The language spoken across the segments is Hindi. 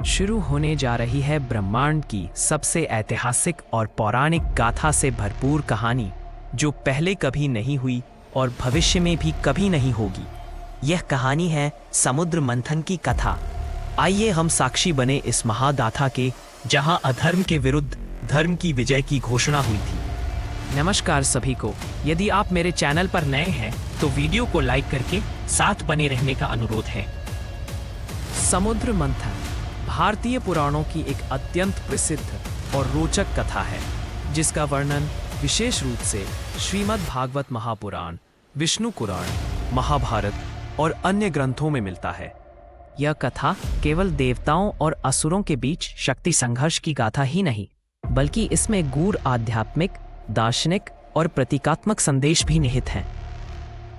शुरू होने जा रही है ब्रह्मांड की सबसे ऐतिहासिक और पौराणिक गाथा से भरपूर कहानी, जो पहले कभी नहीं हुई और भविष्य में भी कभी नहीं होगी। यह कहानी है समुद्र मंथन की कथा। आइए हम साक्षी बने इस महागाथा के, जहां अधर्म के विरुद्ध धर्म की विजय की घोषणा हुई थी। नमस्कार सभी को। यदि आप मेरे चैनल पर नए हैं तो वीडियो को लाइक करके साथ बने रहने का अनुरोध है। समुद्र मंथन भारतीय पुराणों की एक अत्यंत प्रसिद्ध और रोचक कथा है, जिसका वर्णन विशेष रूप से श्रीमद् भागवत महापुराण, विष्णु पुराण, महाभारत और अन्य ग्रंथों में मिलता है। यह कथा केवल देवताओं और असुरों के बीच शक्ति संघर्ष की गाथा ही नहीं, बल्कि इसमें गूढ़ आध्यात्मिक, दार्शनिक और प्रतीकात्मक संदेश भी निहित हैं।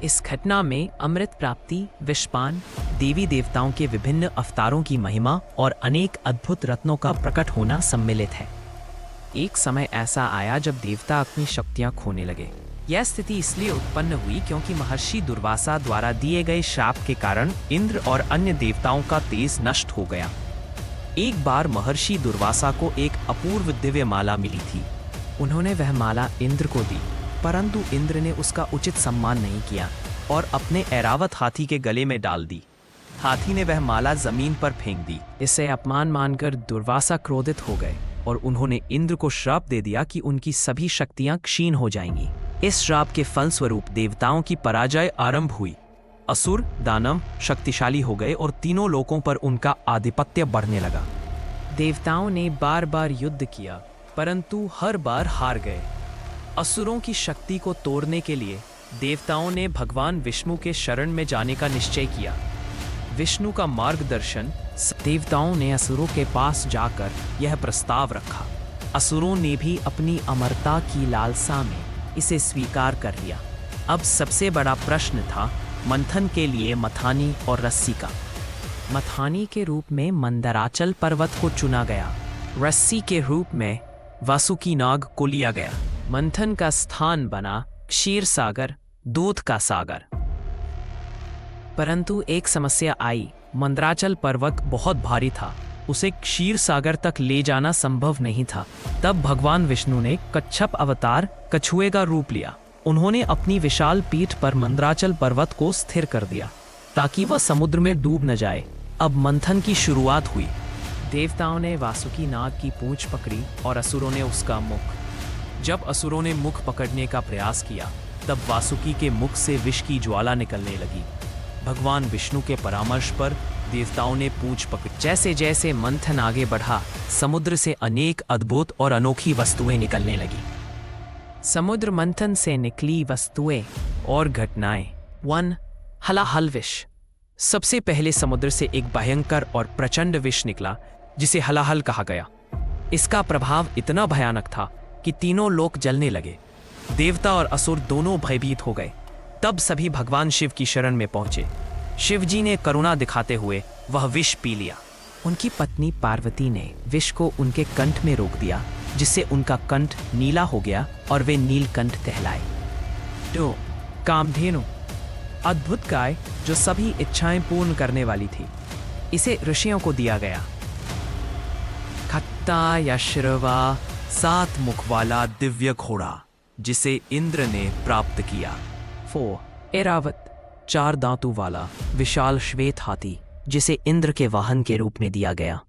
इस घटना में अमृत प्राप्ति, विषपान, देवी देवताओं के विभिन्न अवतारों की महिमा और अनेक अद्भुत रत्नों का प्रकट होना सम्मिलित है। एक समय ऐसा आया जब देवता अपनी शक्तियां खोने लगे। यह स्थिति इसलिए उत्पन्न हुई क्योंकि महर्षि दुर्वासा द्वारा दिए गए श्राप के कारण इंद्र और अन्य देवताओं का तेज नष्ट हो गया। एक बार महर्षि दुर्वासा को एक अपूर्व दिव्य माला मिली थी। उन्होंने वह माला इंद्र को दी, परंतु इंद्र ने उसका उचित सम्मान नहीं किया और अपने ऐरावत हाथी के गले में डाल दी। हाथी ने वह माला जमीन पर फेंक दी। इसे अपमान मानकर दुर्वासा क्रोधित हो गए और उन्होंने इंद्र को श्राप दे दिया कि उनकी सभी शक्तियां क्षीण हो जाएंगी। इस श्राप के फलस्वरूप देवताओं की पराजय आरंभ हुई। असुर, दानव शक्तिशाली हो गए और तीनों लोकों पर उनका आधिपत्य बढ़ने लगा। देवताओं ने बार बार युद्ध किया, परंतु हर बार हार गए। असुरों की शक्ति को तोड़ने के लिए देवताओं ने भगवान विष्णु के शरण में जाने का निश्चय किया। विष्णु का मार्गदर्शन देवताओं ने असुरों के पास जाकर यह प्रस्ताव रखा। असुरों ने भी अपनी अमरता की लालसा में इसे स्वीकार कर लिया। अब सबसे बड़ा प्रश्न था मंथन के लिए मथानी और रस्सी का। मथानी के रूप में मंदराचल पर्वत को चुना गया। रस्सी के रूप में वासुकी नाग को लिया गया। मंथन का स्थान बना क्षीर सागर, दूध का सागर। परंतु एक समस्या आई। मंदराचल पर्वत बहुत भारी था, उसे क्षीर सागर तक ले जाना संभव नहीं था। तब भगवान विष्णु ने कच्छप अवतार कछुए का रूप लिया। उन्होंने अपनी विशाल पीठ पर मंदराचल पर्वत को स्थिर कर दिया ताकि वह समुद्र में डूब न जाए। अब मंथन की शुरुआत हुई। देवताओं ने वासुकी नाग की पूंछ पकड़ी और असुरों ने उसका मुख। जब असुरों ने मुख पकड़ने का प्रयास किया, तब वासुकी के मुख से विष की ज्वाला निकलने लगी। भगवान विष्णु के परामर्श पर देवताओं ने पूंछ पकड़ी। जैसे जैसे मंथन आगे बढ़ा, समुद्र से अनेक अद्भुत और अनोखी वस्तुएं निकलने लगी। समुद्र मंथन से निकली वस्तुएं और घटनाएं। 1. हलाहल विष। सबसे पहले समुद्र से एक भयंकर और प्रचंड विष निकला, जिसे हलाहल कहा गया। इसका प्रभाव इतना भयानक था कि तीनों लोक जलने लगे। देवता और असुर दोनों भयभीत हो गए। तब सभी भगवान शिव की शरण में पहुंचे। शिव जी ने करुणा दिखाते हुए वह विष पी लिया। उनकी पत्नी पार्वती ने विष को उनके कंठ में रोक दिया, जिससे उनका कंठ नीला हो गया और वे नीलकंठ कहलाए। 2. कामधेनु। अद्भुत गाय जो सभी इच्छाएं पूर्ण करने वाली थी। इसे ऋषियों को दिया गया। खट्टा या श्रवा 7 मुख वाला दिव्य घोड़ा, जिसे इंद्र ने प्राप्त किया। 4. ऐरावत। 4 दांतों वाला विशाल श्वेत हाथी, जिसे इंद्र के वाहन के रूप में दिया गया।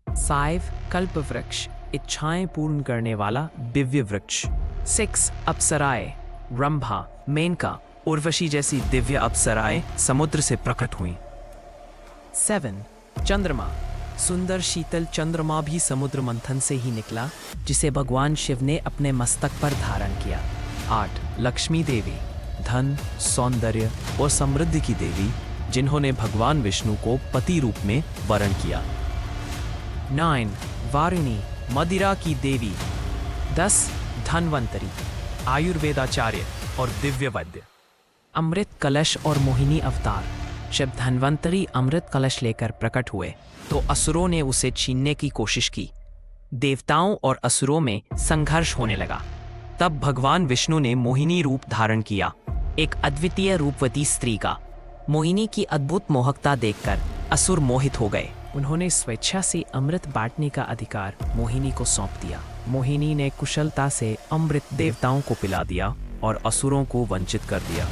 5. कल्प वृक्ष। इच्छाएं पूर्ण करने वाला दिव्य वृक्ष। 6. अप्सराएं। रंभा, मेनका, उर्वशी जैसी दिव्य अप्सराएं समुद्र से प्रकट हुईं। 7. चंद्रमा। सुंदर शीतल चंद्रमा भी समुद्र मंथन से ही निकला, जिसे भगवान शिव ने अपने मस्तक पर धारण किया। 8. लक्ष्मी देवी। धन, सौंदर्य और समृद्धि की देवी, जिन्होंने भगवान विष्णु को पति रूप में वरण किया। 9. वारुणी, मदिरा की देवी। 10. धन्वंतरी, आयुर्वेदाचार्य और दिव्य वैद्य। अमृत कलश और मोहिनी अवतार। जब धन्वंतरी अमृत कलश लेकर प्रकट हुए तो असुरों ने उसे छीनने की कोशिश की। देवताओं और असुरों में संघर्ष होने लगा। तब भगवान विष्णु ने मोहिनी रूप धारण किया, एक अद्वितीय रूपवती स्त्री का। मोहिनी की अद्भुत मोहकता देखकर असुर मोहित हो गए। उन्होंने स्वेच्छा से अमृत बांटने का अधिकार मोहिनी को सौंप दिया। मोहिनी ने कुशलता से अमृत देवताओं को पिला दिया और असुरों को वंचित कर दिया।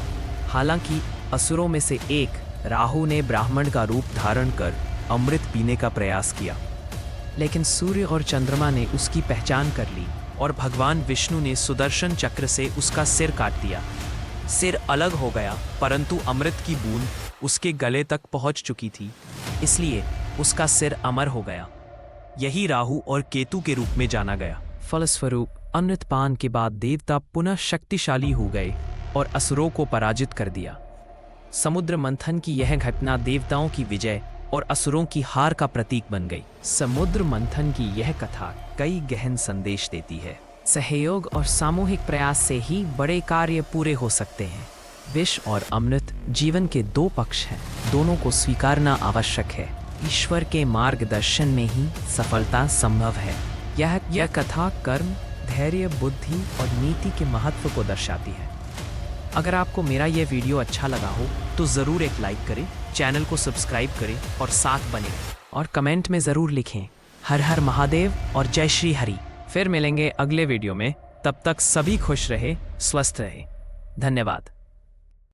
हालांकि असुरों में से एक राहु ने ब्राह्मण का रूप धारण कर अमृत पीने का प्रयास किया, लेकिन सूर्य और चंद्रमा ने उसकी पहचान कर ली और भगवान विष्णु ने सुदर्शन चक्र से उसका सिर काट दिया। सिर अलग हो गया, परंतु अमृत की बूंद उसके गले तक पहुंच चुकी थी, इसलिए उसका सिर अमर हो गया। यही राहु और केतु के रूप में जाना गया। फलस्वरूप अमृतपान के बाद देवता पुनः शक्तिशाली हो गए और असुरों को पराजित कर दिया। समुद्र मंथन की यह घटना देवताओं की विजय और असुरों की हार का प्रतीक बन गई। समुद्र मंथन की यह कथा कई गहन संदेश देती है। सहयोग और सामूहिक प्रयास से ही बड़े कार्य पूरे हो सकते हैं। विष और अमृत जीवन के दो पक्ष हैं, दोनों को स्वीकारना आवश्यक है। ईश्वर के मार्गदर्शन में ही सफलता संभव है। यह कथा कर्म, धैर्य, बुद्धि और नीति के महत्व को दर्शाती है। अगर आपको मेरा यह वीडियो अच्छा लगा हो तो ज़रूर एक लाइक करें, चैनल को सब्सक्राइब करें और साथ बने और कमेंट में ज़रूर लिखें हर हर महादेव और जय श्री हरि। फिर मिलेंगे अगले वीडियो में, तब तक सभी खुश रहे, स्वस्थ रहे। धन्यवाद।